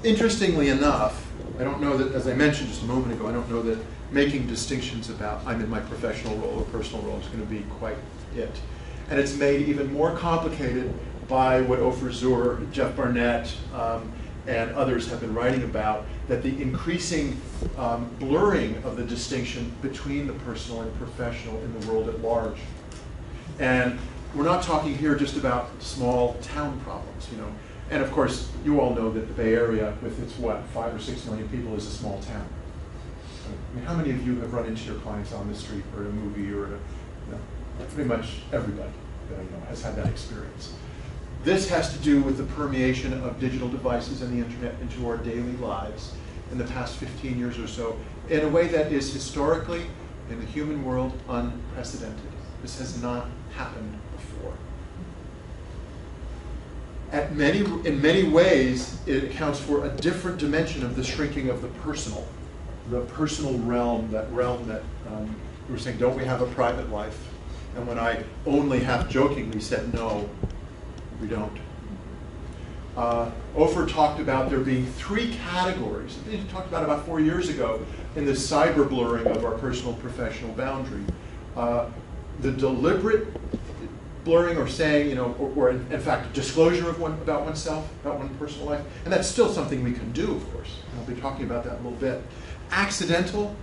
Interestingly enough, I don't know that, as I mentioned just a moment ago, I don't know that making distinctions about I'm in my professional role or personal role is going to be quite it. And it's made even more complicated by what Ofer Zur, Jeff Barnett, and others have been writing about, that the increasing blurring of the distinction between the personal and professional in the world at large. And we're not talking here just about small town problems, you know. And of course, you all know that the Bay Area, with its, what, 5 or 6 million people, is a small town. I mean, how many of you have run into your clients on the street or at a movie or at a, you know, pretty much everybody you know, has had that experience. This has to do with the permeation of digital devices and the internet into our daily lives in the past 15 years or so in a way that is historically, in the human world, unprecedented. This has not happened before. In many ways, it accounts for a different dimension of the shrinking of the personal realm, that we were saying, don't we have a private life? And when I only half jokingly said no, we don't. Ofer talked about there being 3 categories. He talked about 4 years ago in the cyber blurring of our personal professional boundary. The deliberate blurring or saying, you know, or in fact, disclosure of about oneself, about one's personal life. And that's still something we can do, of course. And I'll be talking about that in a little bit. Accidental,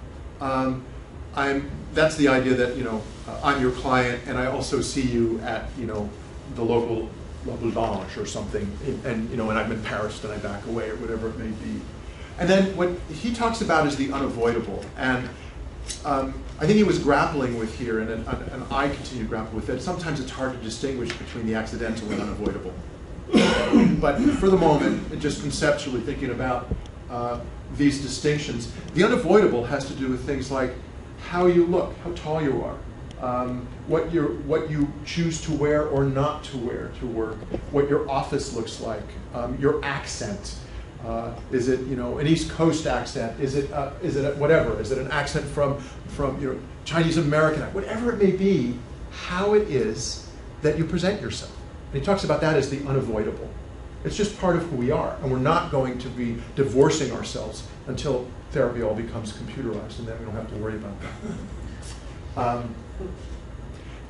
that's the idea that, you know, I'm your client and I also see you at, you know, the local lunch or something, and you know, and I'm in Paris and I back away or whatever it may be. And then what he talks about is the unavoidable, and I think he was grappling with here, and I continue to grapple with it. Sometimes it's hard to distinguish between the accidental and unavoidable. But for the moment, just conceptually thinking about these distinctions, the unavoidable has to do with things like how you look, how tall you are, what you choose to wear or not to wear to work, what your office looks like, your accent. Is it, you know, an East Coast accent? Is it whatever? Is it an accent from you know, Chinese American? Whatever it may be, how it is that you present yourself. And he talks about that as the unavoidable. It's just part of who we are, and we're not going to be divorcing ourselves until therapy all becomes computerized, and then we don't have to worry about that.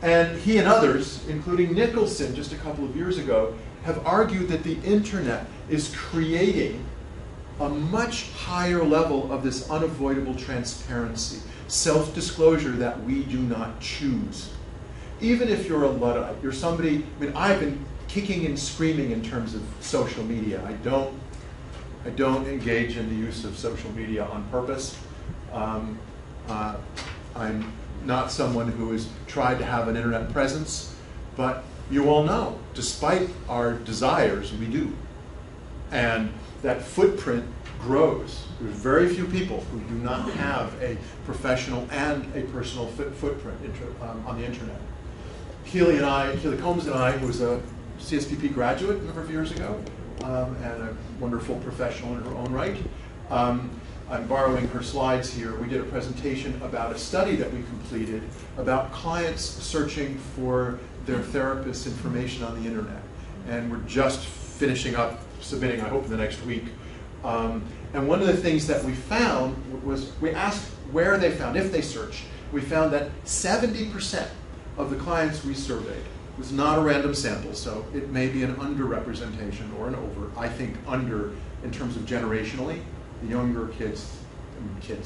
And he and others, including Nicholson just a couple of years ago, have argued that the internet is creating a much higher level of this unavoidable transparency, self-disclosure that we do not choose. Even if you're a Luddite, you're somebody, I mean, I've been kicking and screaming in terms of social media. I don't engage in the use of social media on purpose. I'm not someone who has tried to have an internet presence, but you all know, despite our desires, we do. And that footprint grows. There's very few people who do not have a professional and a personal footprint on the internet. Keely Combs and I, who was a CSPP graduate a number of years ago, and a wonderful professional in her own right. I'm borrowing her slides here. We did a presentation about a study that we completed about clients searching for their therapist's information on the internet. And we're just finishing up submitting, I hope, in the next week. And one of the things that we found was, we asked where they found, if they searched, we found that 70% of the clients we surveyed, was not a random sample, so it may be an underrepresentation or an over. I think under in terms of generationally. The younger kids,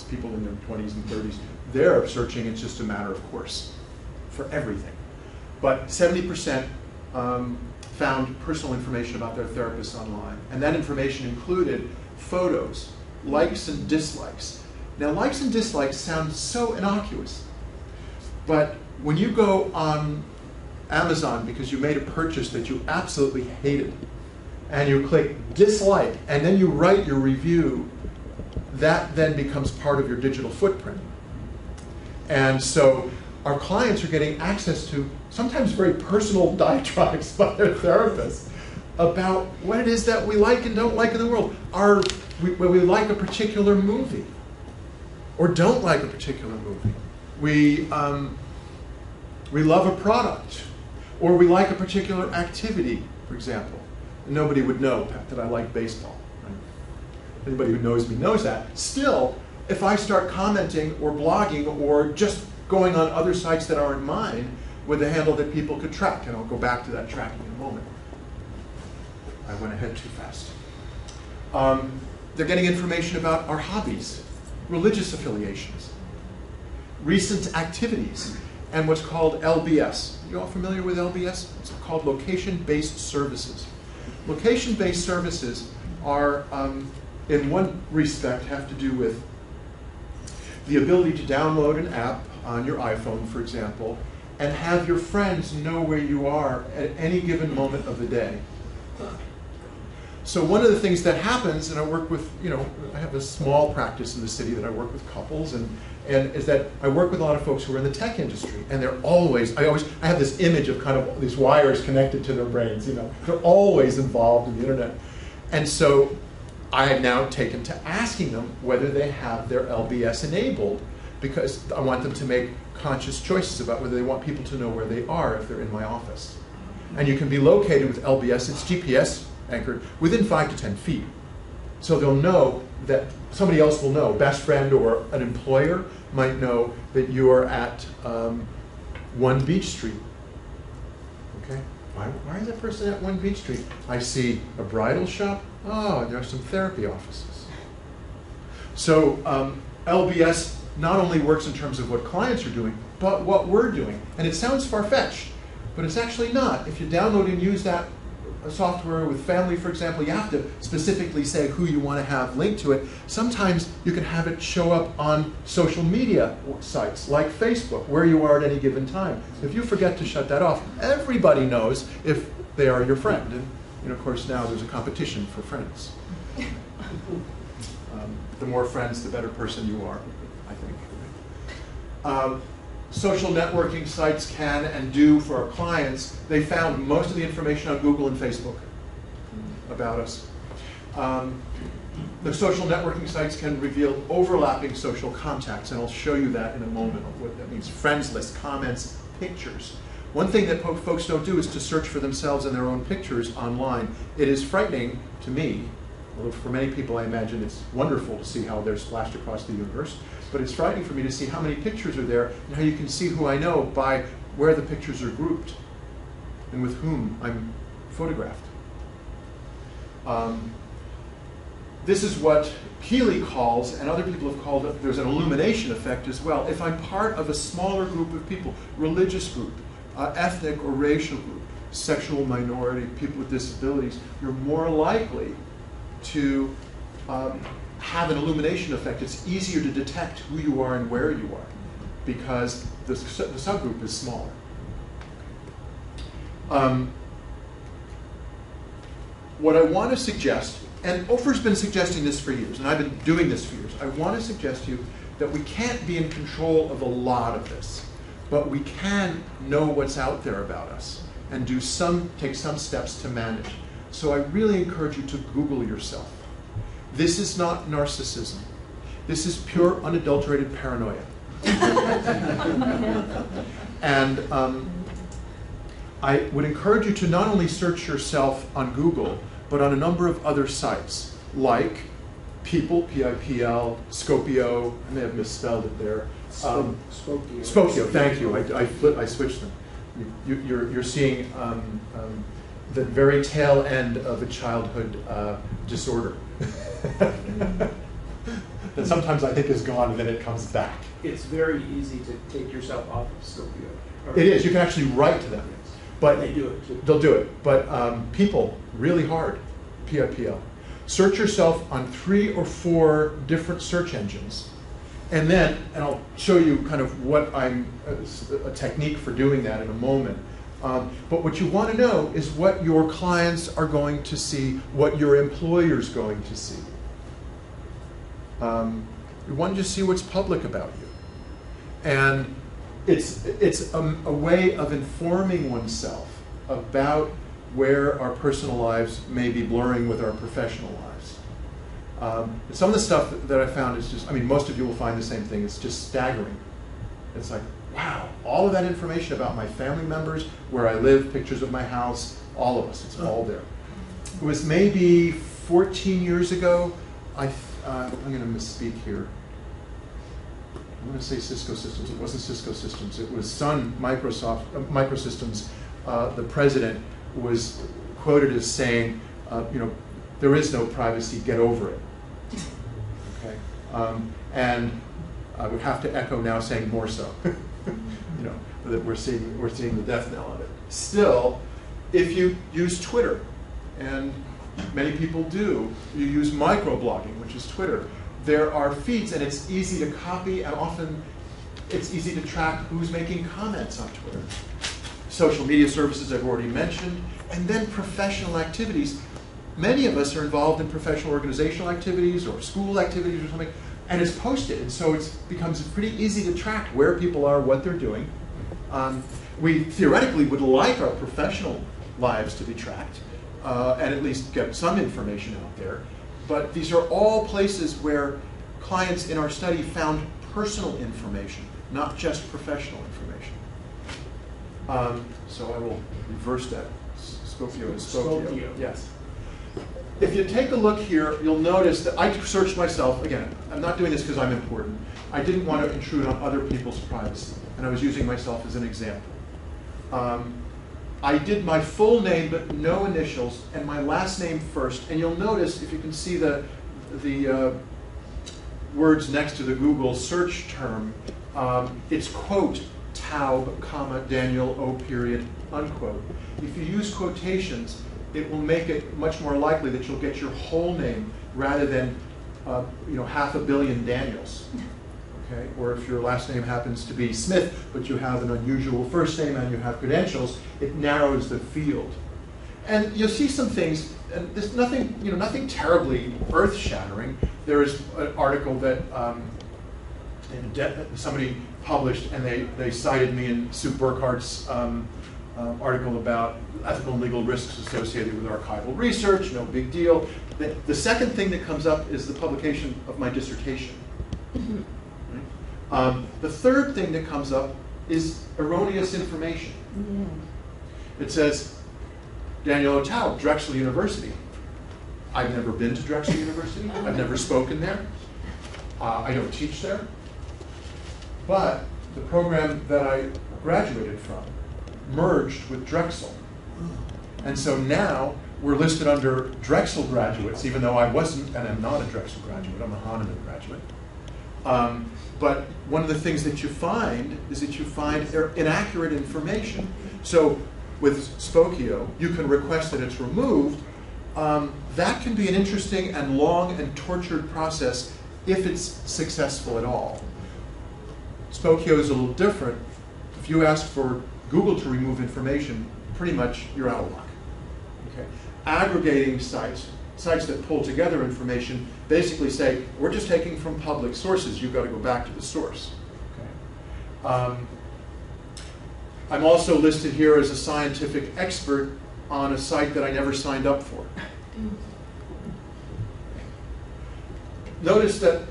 people in their 20s and 30s, they're searching, it's just a matter of course for everything. But 70% found personal information about their therapists online. And that information included photos, likes and dislikes. Now, likes and dislikes sound so innocuous, but when you go on Amazon because you made a purchase that you absolutely hated, and you click dislike, and then you write your review, that then becomes part of your digital footprint. And so our clients are getting access to sometimes very personal diatribes by their therapists about what it is that we like and don't like in the world. When we like a particular movie or don't like a particular movie. We love a product, or we like a particular activity, for example. Nobody would know that I like baseball. Right? Anybody who knows me knows that. Still, if I start commenting or blogging or just going on other sites that aren't mine with a handle that people could track, and I'll go back to that tracking in a moment. I went ahead too fast. They're getting information about our hobbies, religious affiliations, recent activities, and what's called LBS. You all familiar with LBS? It's called location-based services. Location-based services are, in one respect, have to do with the ability to download an app on your iPhone, for example, and have your friends know where you are at any given moment of the day. So one of the things that happens, and I work with, I have a small practice in the city that I work with couples, and is that I work with a lot of folks who are in the tech industry, and they're always, I have this image of kind of these wires connected to their brains, they're always involved in the internet. And so I have now taken to asking them whether they have their LBS enabled, because I want them to make conscious choices about whether they want people to know where they are if they're in my office. And you can be located with LBS, it's GPS anchored, within 5 to 10 feet. So they'll know that somebody else will know, best friend or an employer might know that you are at 1 Beach Street. Okay, why is that person at 1 Beach Street? I see a bridal shop. Oh, there are some therapy offices. So LBS not only works in terms of what clients are doing, but what we're doing. And it sounds far-fetched, but it's actually not. If you download and use that software with family, for example, you have to specifically say who you want to have linked to it. Sometimes you can have it show up on social media sites like Facebook, where you are at any given time. If you forget to shut that off, everybody knows if they are your friend. And of course, now there's a competition for friends. The more friends, the better person you are, I think. Social networking sites can and do for our clients. They found most of the information on Google and Facebook about us. The social networking sites can reveal overlapping social contacts, and I'll show you that in a moment, what that means. Friends list, comments, pictures. One thing that folks don't do is to search for themselves and their own pictures online. It is frightening to me, although for many people I imagine it's wonderful to see how they're splashed across the universe. But it's frightening for me to see how many pictures are there and how you can see who I know by where the pictures are grouped and with whom I'm photographed. This is what Keeley calls, and other people have called it, there's an illumination effect as well. If I'm part of a smaller group of people, religious group, ethnic or racial group, sexual minority, people with disabilities, you're more likely to have an illumination effect. It's easier to detect who you are and where you are because the subgroup is smaller. What I want to suggest, and Ofer's been suggesting this for years, and I've been doing this for years, I want to suggest to you that we can't be in control of a lot of this, but we can know what's out there about us and take some steps to manage. So I really encourage you to Google yourself. This is not narcissism. This is pure, unadulterated paranoia. And I would encourage you to not only search yourself on Google, but on a number of other sites, like People, P-I-P-L, Scopio, I may have misspelled it there. Spokio, thank you. I switched them. You're seeing the very tail end of a childhood disorder. That sometimes I think is gone and then it comes back. It's very easy to take yourself off of Scopio. It is. You can actually write to them. But they do it too. They'll do it. But People, really hard. P-I-P-L. Search yourself on 3 or 4 different search engines. And I'll show you kind of what a technique for doing that in a moment. But what you want to know is what your clients are going to see, what your employer's going to see. You want to just see what's public about you. And it's a way of informing oneself about where our personal lives may be blurring with our professional lives. Some of the stuff that I found is just, most of you will find the same thing, it's just staggering. It's like, wow, all of that information about my family members, where I live, pictures of my house, all of us, it's all there. It was maybe 14 years ago, I'm going to misspeak here. I'm going to say Cisco Systems. It wasn't Cisco Systems. It was Sun Microsystems. The president was quoted as saying, there is no privacy, get over it. Okay, and I would have to echo now saying more so. That we're seeing the death knell of it. Still, if you use Twitter, and many people do, you use microblogging, which is Twitter, there are feeds, and it's easy to copy, and often it's easy to track who's making comments on Twitter. Social media services I've already mentioned, and then professional activities. Many of us are involved in professional organizational activities or school activities or something, and it's posted, and so it becomes pretty easy to track where people are, what they're doing. We theoretically would like our professional lives to be tracked and at least get some information out there, but these are all places where clients in our study found personal information, not just professional information. So I will reverse that. Spokio is Spokio. Yes. If you take a look here, you'll notice that I searched myself. Again, I'm not doing this because I'm important. I didn't want to intrude on other people's privacy, and I was using myself as an example. I did my full name but no initials, and my last name first. And you'll notice, if you can see the words next to the Google search term, it's quote Taube, comma, Daniel, O period, unquote. If you use quotations, it will make it much more likely that you'll get your whole name rather than 500 million Daniels. Okay? Or if your last name happens to be Smith, but you have an unusual first name and you have credentials, it narrows the field. And you'll see some things, and there's nothing, nothing terribly earth-shattering. There is an article that somebody published, and they cited me in Sue Burkhardt's article about ethical and legal risks associated with archival research, no big deal. The second thing that comes up is the publication of my dissertation. The third thing that comes up is erroneous information. It says, Daniel O. Taube, Drexel University. I've never been to Drexel University. I've never spoken there. I don't teach there. But the program that I graduated from merged with Drexel. And so now we're listed under Drexel graduates, even though I wasn't and am not a Drexel graduate. I'm a Hahnemann graduate. But one of the things that you find is that you find inaccurate information. So with Spokio, you can request that it's removed. That can be an interesting and long and tortured process if it's successful at all. Spokio is a little different. If you ask for Google to remove information, pretty much you're out of luck. Okay. Aggregating sites that pull together information, basically say, we're just taking from public sources, you've got to go back to the source. Okay. I'm also listed here as a scientific expert on a site that I never signed up for. Notice that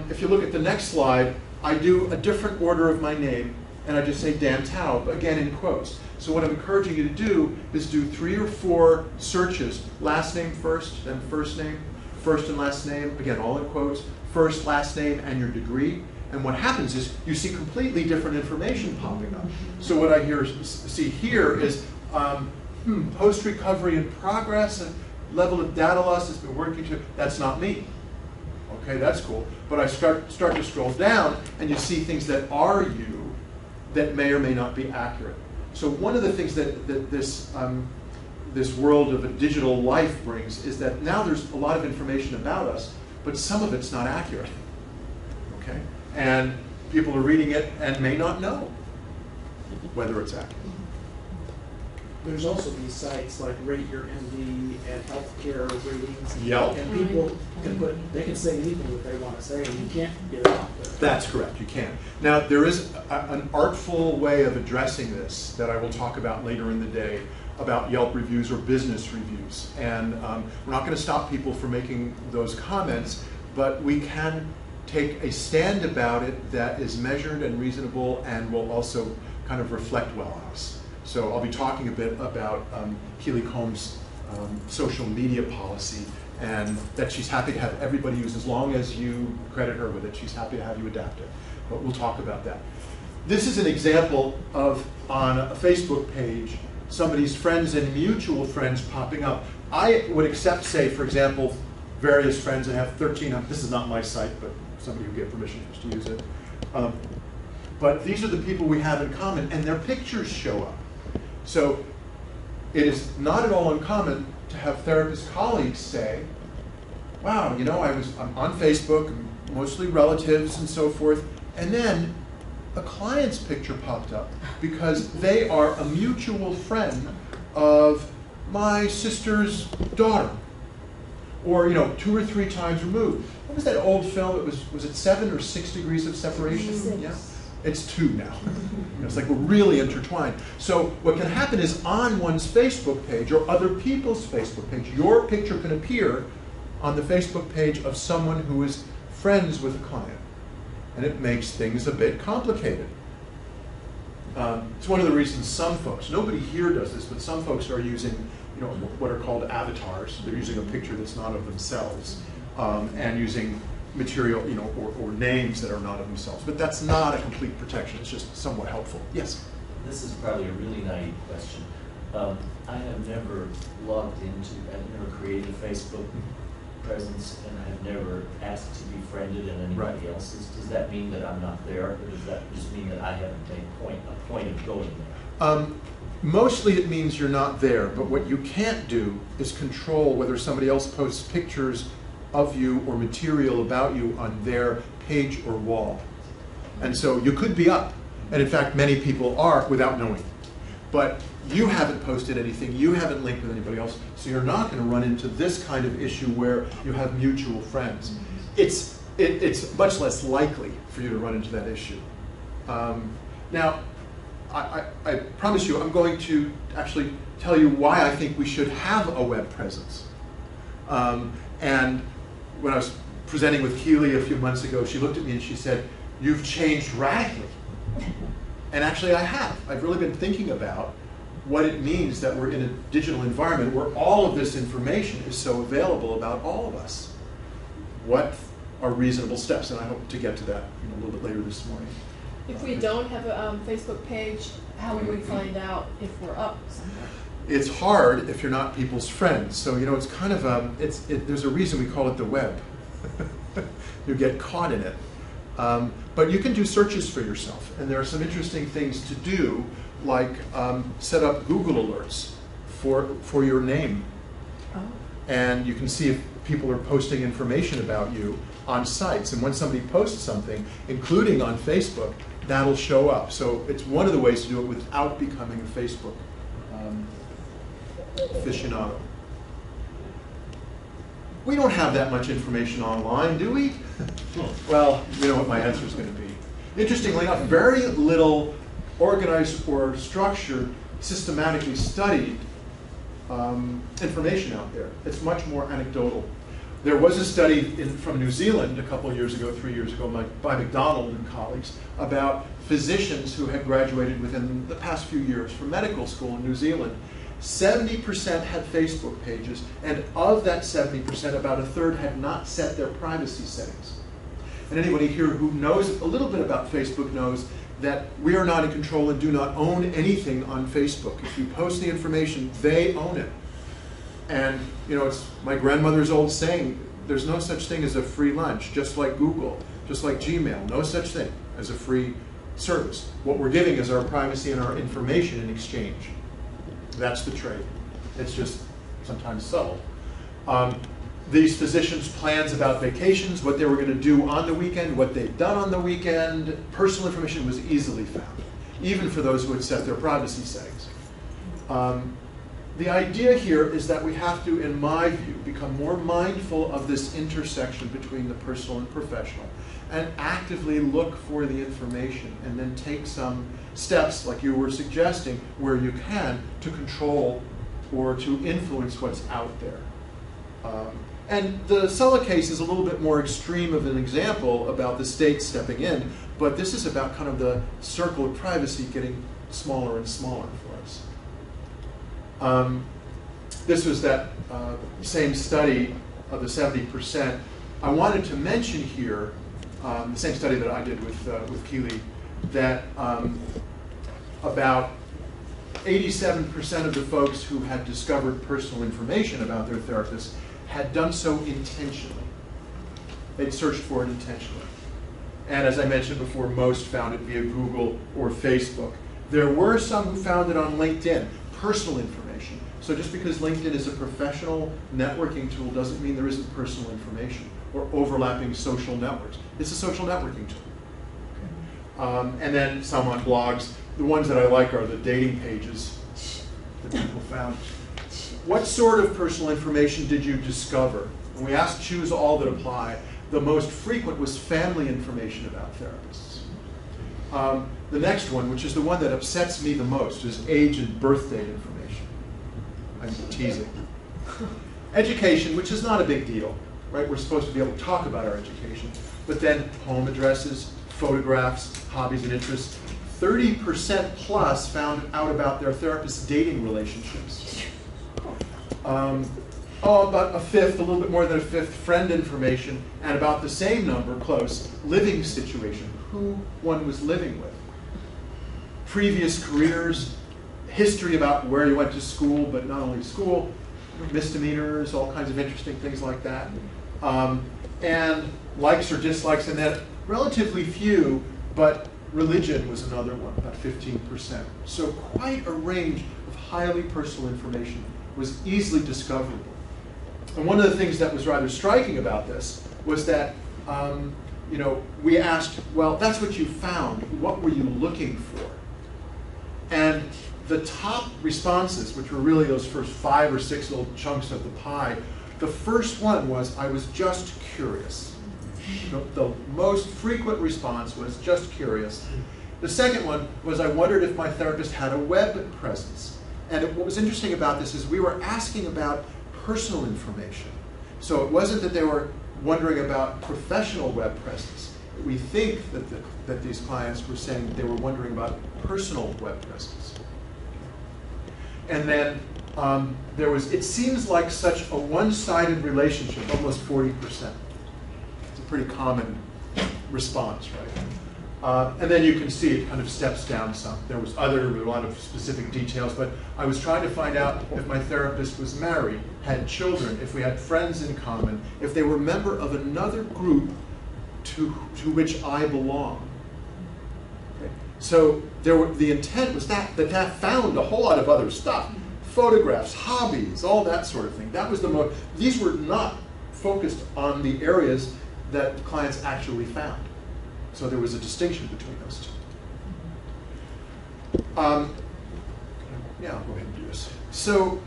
if you look at the next slide, I do a different order of my name, and I just say Dan Taube, again in quotes. So what I'm encouraging you to do is do 3 or 4 searches, last name first, then first name, first and last name, again all in quotes, first, last name, and your degree. And what happens is you see completely different information popping up. So what I see here is post-recovery in progress, and level of data loss has been working to, that's not me. Okay, that's cool. But I start to scroll down, and you see things that are you that may or may not be accurate. So one of the things that this world of a digital life brings is that now there's a lot of information about us, but some of it's not accurate. Okay, and people are reading it and may not know whether it's accurate. There's also these sites like Rate Your MD and healthcare ratings. Yep. And people can say anything that they want to say, and you can't get it off there. That's correct, you can. Now, there is an artful way of addressing this that I will talk about later in the day about Yelp reviews or business reviews. And we're not going to stop people from making those comments, but we can take a stand about it that is measured and reasonable and will also kind of reflect well on us. So I'll be talking a bit about Keeley Combs' social media policy, and that she's happy to have everybody use as long as you credit her with it. She's happy to have you adapt it. But we'll talk about that. This is an example of, on a Facebook page, somebody's friends and mutual friends popping up. I would accept, say, for example, various friends and have 13, this is not my site, but somebody who gave permission to use it. But these are the people we have in common, and their pictures show up. So it is not at all uncommon to have therapist colleagues say, wow, you know, I'm on Facebook, mostly relatives and so forth, and then a client's picture popped up because they are a mutual friend of my sister's daughter, or 2 or 3 times removed. What was that old film? Was it 7 or 6 degrees of separation? 6. Yeah, it's 2 now. It's like we're really intertwined. So what can happen is on one's Facebook page or other people's Facebook page, your picture can appear on the Facebook page of someone who is friends with a client. And it makes things a bit complicated. It's one of the reasons some folks, nobody here does this, but some folks are using what are called avatars. They're using a picture that's not of themselves, and using material, or names that are not of themselves. But that's not a complete protection. It's just somewhat helpful. Yes? This is probably a really naive question. I have never logged into, I've never created a Facebook presence, and I have never asked to be friended in anybody else's. Does that mean that I'm not there, or does that just mean that I haven't made a point of going there? Mostly it means you're not there, but what you can't do is control whether somebody else posts pictures of you or material about you on their page or wall. And so you could be up, and in fact many people are without knowing. But you haven't posted anything, you haven't linked with anybody else, so you're not going to run into this kind of issue where you have mutual friends. It's much less likely for you to run into that issue. Now, I promise you, I'm going to actually tell you why I think we should have a web presence. And when I was presenting with Keely a few months ago, she looked at me and she said, "You've changed radically." And actually I have. I've really been thinking about what it means that we're in a digital environment where all of this information is so available about all of us. What are reasonable steps? And I hope to get to that a little bit later this morning. If we don't have a Facebook page, how will we find out if we're up somewhere? It's hard if you're not people's friends. So it's kind of there's a reason we call it the web. You get caught in it. But you can do searches for yourself, and there are some interesting things to do, like set up Google alerts for your name. Oh. And you can see if people are posting information about you on sites. And when somebody posts something, including on Facebook, that'll show up. So it's one of the ways to do it without becoming a Facebook aficionado. We don't have that much information online, do we? Well, you know what my answer is going to be. Interestingly enough, very little organized or structured, systematically studied information out there. It's much more anecdotal. There was a study from New Zealand a couple of years ago, 3 years ago, by McDonald and colleagues, about physicians who had graduated within the past few years from medical school in New Zealand. 70% had Facebook pages, and of that 70%, about a third had not set their privacy settings. And anybody here who knows a little bit about Facebook knows that we are not in control and do not own anything on Facebook. If you post the information, they own it. And it's my grandmother's old saying, there's no such thing as a free lunch, just like Google, just like Gmail, no such thing as a free service. What we're giving is our privacy and our information in exchange. That's the trade. It's just sometimes subtle. These physicians' plans about vacations, what they were going to do on the weekend, what they'd done on the weekend, personal information was easily found, even for those who had set their privacy settings. The idea here is that we have to, in my view, become more mindful of this intersection between the personal and professional, and actively look for the information, and then take some steps, like you were suggesting, where you can, to control or to influence what's out there. And the Sulla case is a little bit more extreme of an example about the state stepping in, but this is about kind of the circle of privacy getting smaller and smaller for us. this was that same study of the 70%. I wanted to mention here, the same study that I did with Keeley, that about 87% of the folks who had discovered personal information about their therapist had done so intentionally. They'd searched for it intentionally. And as I mentioned before, most found it via Google or Facebook. There were some who found it on LinkedIn, personal information. So just because LinkedIn is a professional networking tool doesn't mean there isn't personal information or overlapping social networks. It's a social networking tool. And then some on blogs. The ones that I like are the dating pages that people found. What sort of personal information did you discover? When we asked choose all that apply, the most frequent was family information about therapists. The next one, which is the one that upsets me the most, is age and birth date information. I'm teasing. Education, which is not a big deal, right? We're supposed to be able to talk about our education. But then home addresses, photographs, hobbies and interests. 30% plus found out about their therapist's dating relationships. About a fifth, a little bit more than a fifth, friend information, and about the same number, close, living situation, who one was living with. Previous careers, history about where you went to school, but not only school, misdemeanors, all kinds of interesting things like that. And likes or dislikes, and then relatively few, but religion was another one, about 15%. So quite a range of highly personal information was easily discoverable. And one of the things that was rather striking about this was that we asked, well, that's what you found. What were you looking for? And the top responses, which were really those first 5 or 6 little chunks of the pie, the first one was, I was just curious. The most frequent response was just curious. The second one was, I wondered if my therapist had a web presence. And what was interesting about this is we were asking about personal information. So it wasn't that they were wondering about professional web presence. We think that these clients were saying that they were wondering about personal web presence. And then it seems like such a one-sided relationship, almost 40%. It's a pretty common response, right? And then you can see it kind of steps down some. There was a lot of specific details, but I was trying to find out if my therapist was married, had children, if we had friends in common, if they were a member of another group to which I belong. Okay. So the intent was that found a whole lot of other stuff. Photographs, hobbies, all that sort of thing. That was the most, these were not focused on the areas that clients actually found. So there was a distinction between those two. Yeah, I'll go ahead and do this. So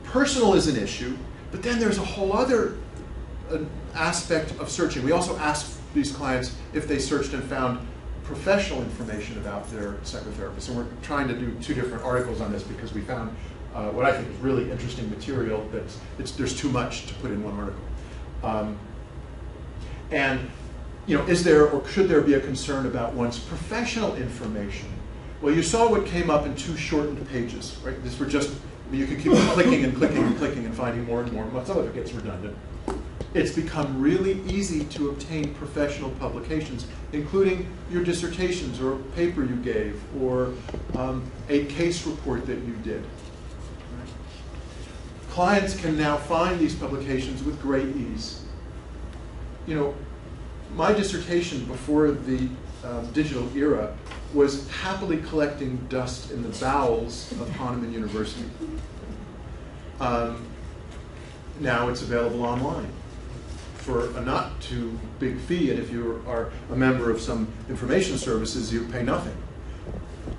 personal is an issue, but then there's a whole other aspect of searching. We also asked these clients if they searched and found professional information about their psychotherapist. And we're trying to do 2 different articles on this because we found what I think is really interesting material there's too much to put in one article. Is there or should there be a concern about one's professional information? Well, you saw what came up in 2 shortened pages, right? These were just, you can keep clicking and clicking and clicking and finding more and more. Well, some of it gets redundant. It's become really easy to obtain professional publications, including your dissertations or a paper you gave or a case report that you did. Right? Clients can now find these publications with great ease. My dissertation before the digital era was happily collecting dust in the bowels of Hahnemann University. Now it's available online for a not too big fee, and if you are a member of some information services, you pay nothing.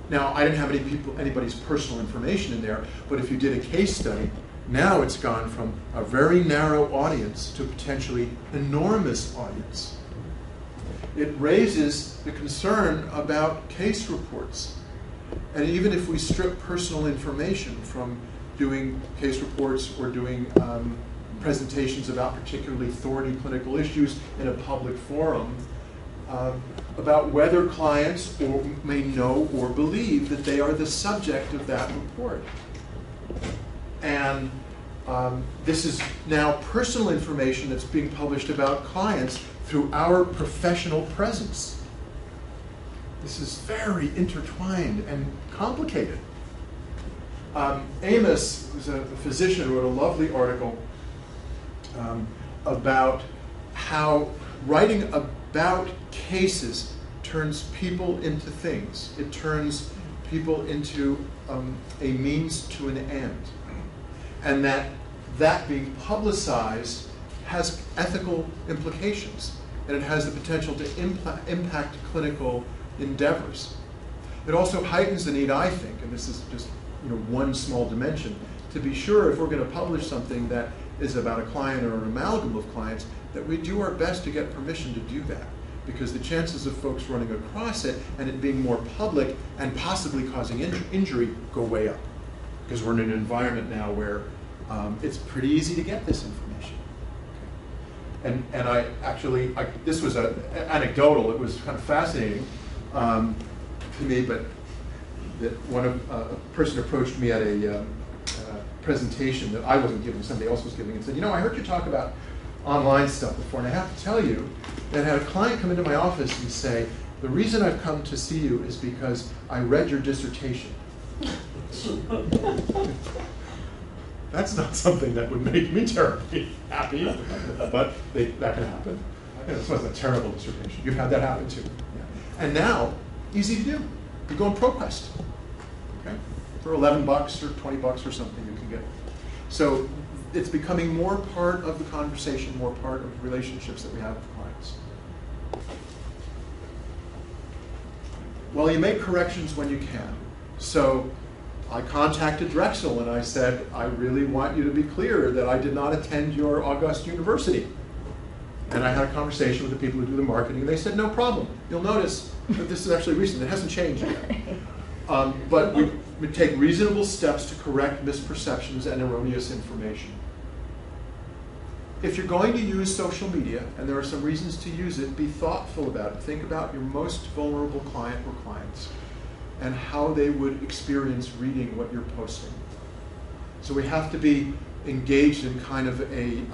Now, I didn't have anybody's personal information in there, but if you did a case study, now it's gone from a very narrow audience to potentially enormous audience. It raises the concern about case reports. And even if we strip personal information from doing case reports or doing presentations about particularly thorny clinical issues in a public forum, about whether clients may know or believe that they are the subject of that report. And this is now personal information that's being published about clients through our professional presence. This is very intertwined and complicated. Amos, who's a physician, wrote a lovely article about how writing about cases turns people into things. It turns people into a means to an end. And that being publicized has ethical implications, and it has the potential to impact clinical endeavors. It also heightens the need, I think, and this is just one small dimension, to be sure if we're going to publish something that is about a client or an amalgam of clients, that we do our best to get permission to do that. Because the chances of folks running across it and it being more public and possibly causing injury go way up. Because we're in an environment now where it's pretty easy to get this information. Okay. And I actually, this was anecdotal, it was kind of fascinating to me, but that a person approached me at a presentation that I wasn't giving, somebody else was giving, and said, I heard you talk about online stuff before, and I have to tell you that I had a client come into my office and say, the reason I've come to see you is because I read your dissertation. That's not something that would make me terribly happy, but that can happen. This wasn't a terrible dissertation. You've had that happen too. Yeah. And now, easy to do. You go on ProQuest. Okay? For $11 or $20 or something you can get. So it's becoming more part of the conversation, more part of relationships that we have with clients. Well, you make corrections when you can. So I contacted Drexel and I said, I really want you to be clear that I did not attend your august university. And I had a conversation with the people who do the marketing, and they said, no problem. You'll notice that this is actually recent. It hasn't changed yet. But we take reasonable steps to correct misperceptions and erroneous information. If you're going to use social media, and there are some reasons to use it, be thoughtful about it. Think about your most vulnerable client or clients and how they would experience reading what you're posting. So we have to be engaged in kind of an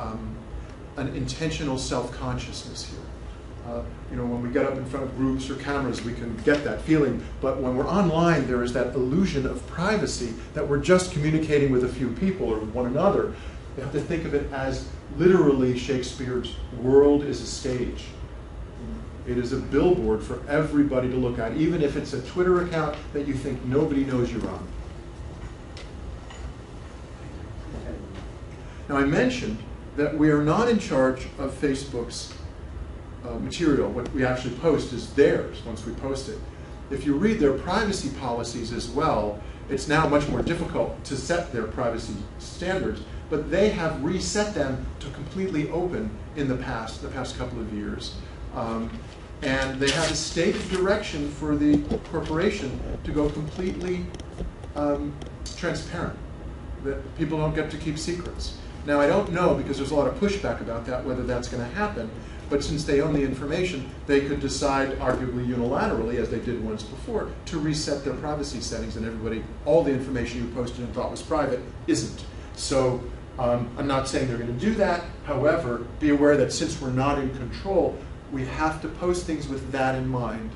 intentional self-consciousness here. When we get up in front of groups or cameras, we can get that feeling. But when we're online, there is that illusion of privacy that we're just communicating with a few people or one another. You have to think of it as literally Shakespeare's world is a stage. It is a billboard for everybody to look at, even if it's a Twitter account that you think nobody knows you're on. Now, I mentioned that we are not in charge of Facebook's material. What we actually post is theirs once we post it. If you read their privacy policies as well, it's now much more difficult to set their privacy standards, but they have reset them to completely open in the past couple of years. And they have a stated direction for the corporation to go completely transparent, that people don't get to keep secrets. Now, I don't know, because there's a lot of pushback about that, whether that's going to happen, but since they own the information, they could decide, arguably unilaterally, as they did once before, to reset their privacy settings, and everybody, all the information you posted and thought was private isn't. So I'm not saying they're going to do that. However, be aware that since we're not in control, we have to post things with that in mind.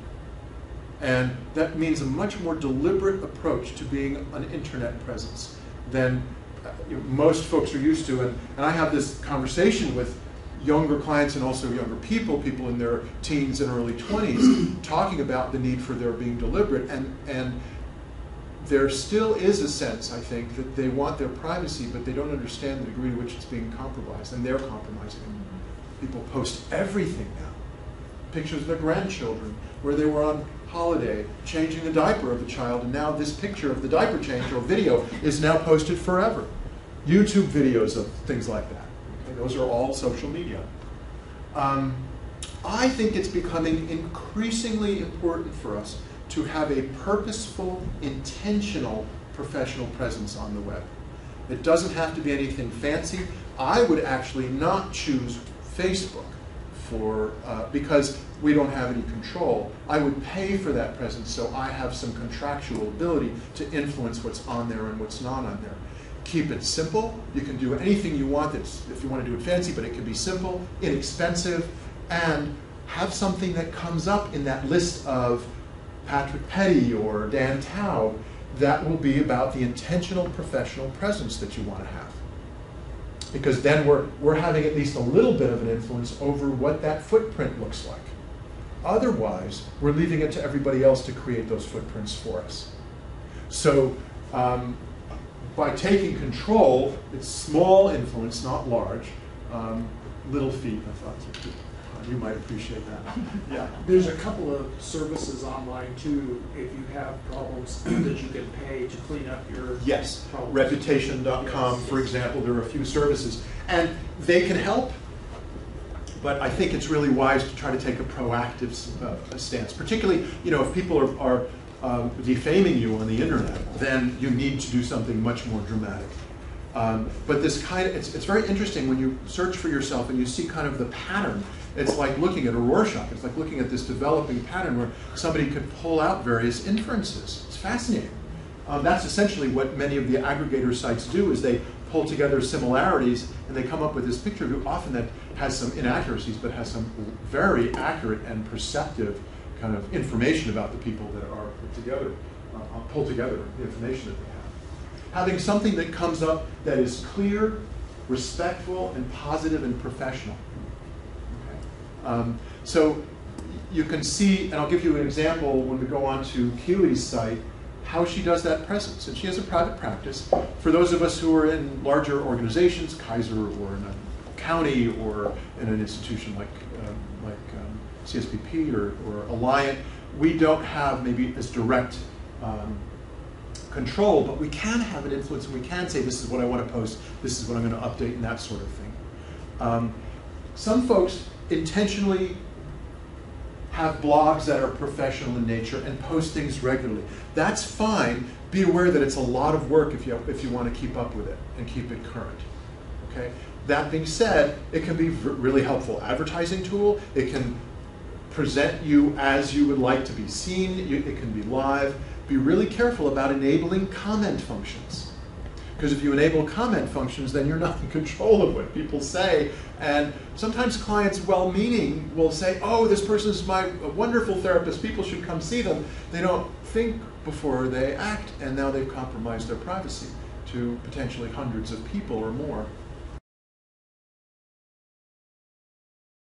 And that means a much more deliberate approach to being an internet presence than most folks are used to. And I have this conversation with younger clients and also younger people in their teens and early 20s, talking about the need for their being deliberate. And there still is a sense, I think, that they want their privacy, but they don't understand the degree to which it's being compromised, and they're compromising it. People post everything now. Pictures of their grandchildren, where they were on holiday, changing the diaper of the child, and now this picture of the diaper change or video is now posted forever. YouTube videos of things like that. Okay, those are all social media. I think it's becoming increasingly important for us to have a purposeful, intentional professional presence on the web. It doesn't have to be anything fancy. I would actually not choose Facebook because we don't have any control. I would pay for that presence so I have some contractual ability to influence what's on there and what's not on there. keep it simple. You can do anything you want if you want to do it fancy, but it can be simple, inexpensive, and have something that comes up in that list of Patrick Petty or Dan Taube that will be about the intentional professional presence that you want to have. Because then we're having at least a little bit of an influence over what that footprint looks like. Otherwise, we're leaving it to everybody else to create those footprints for us. So by taking control, it's small influence, not large. Little feet, I thought. You might appreciate that. Yeah. There's a couple of services online too, if you have problems that you can pay to clean up your Yes, problems. Reputation.com, Yes. for example, there are a few services. And they can help, but I think it's really wise to try to take a proactive stance. Particularly, if people are defaming you on the internet, then you need to do something much more dramatic. But this it's very interesting when you search for yourself and you see kind of the pattern. It's like looking at a Rorschach. It's like looking at this developing pattern where somebody could pull out various inferences. It's fascinating. That's essentially what many of the aggregator sites do, is they pull together similarities and they come up with this picture view, often that has some inaccuracies, but has some very accurate and perceptive kind of information about the people that are pull together the information that they have. Having something that comes up that is clear, respectful, and positive and professional. Okay. So you can see, and I'll give you an example when we go on to Keely's site, how she does that presence. And she has a private practice. For those of us who are in larger organizations, Kaiser, or in a county, or in an institution like CSPP or Alliant, we don't have maybe as direct control, but we can have an influence, and we can say, this is what I want to post, this is what I'm going to update, and that sort of thing. Some folks intentionally have blogs that are professional in nature and post things regularly. That's fine. Be aware that it's a lot of work if you want to keep up with it and keep it current. Okay? That being said, it can be a really helpful advertising tool. It can present you as you would like to be seen. It can be live. Be really careful about enabling comment functions. Because if you enable comment functions, then you're not in control of what people say. And sometimes clients, well-meaning, will say, oh, this person is a wonderful therapist, people should come see them. They don't think before they act, and now they've compromised their privacy to potentially hundreds of people or more.